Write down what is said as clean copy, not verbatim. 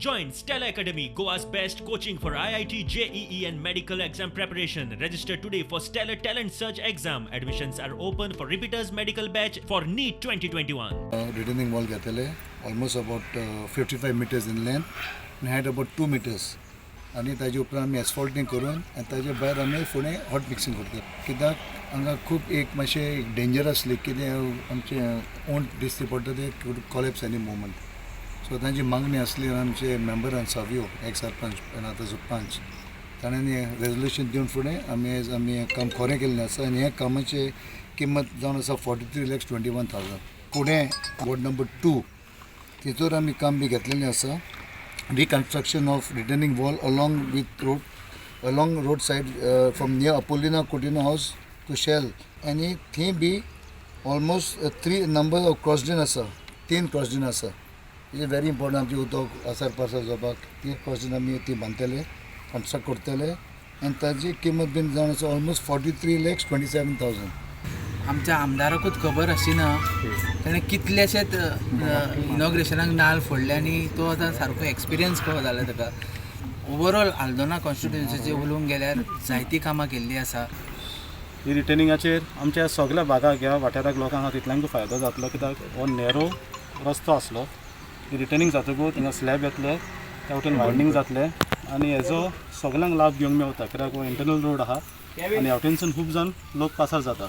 Join Stella Academy, Goa's best coaching for IIT, JEE and medical exam preparation. Register today for Stellar Talent Search exam. Admissions are open for repeaters medical batch for NEET 2021. Retaining wall घेतले almost about 55 meters in length and height about 2 meters. आणि ताजे उपरांत आमी एस्फॉल्टिंग करून आनी ताजे भायर आमी फुडें हॉट मिक्सिंग करतात कित्याक हांगा खूब एक मातशें डेंजरसली कितें आमचें ओंट दिसती पडटा ते कॉलेप्स एनी मोमेंट सो तांची मागणी आसली आमचे मेंबरान सावियो एक सरपंच आनी आतां सरपंच ताणें रेजोल्युशन दिवन फुडें आमी हें काम खरें केल्लें आसा आनी हे कामाची किंमत जावन आसा 43,21,000 फुडें वॉर्ड नंबर 2 तितूर आमी काम बी घेतलेलें आसा reconstruction of retaining wall along roadside from near Apollina Coutinho house to Shell and थी भी almost 3 number of cross drain asa 3 cross drain asa it is very important आमचे उदक आसार पासार जावपाक 3 cross drain आमी ती बांदतले construct करतले and ताजी किंमत बीन जावन आसा almost 43,27,000 आमच्या आमदाराकूच खबर आशिना ताणें कितलेशेच इनॉग्रेशनाक नाल्ल फोडले आनी तो आतां सारको एक्सपिरियन्स कहो जाला ताका ओवरऑल आल्दोना कॉन्स्टिट्युएन्सीचे उलोवंक गेल्यार जायतीं कामां केल्लीं आसा ही रिटर्निंगाचेर आमच्या सगळ्या भागाक ह्या वाठाराक लोकांक तितल्यांक फायदो जातलो कित्याक हो नॅरो रस्तो आसलो ही रिटर्निंग जातकूच हिंगा स्लॅब येतले त्या वटेन वायडनींग जातलें आनी हेजो सगळ्यांक लाभ घेवंक मेवता कित्याक हो इंटरनल रोड आहा आनी ह्या वटेनसून खूब जाण लोक पासार जाता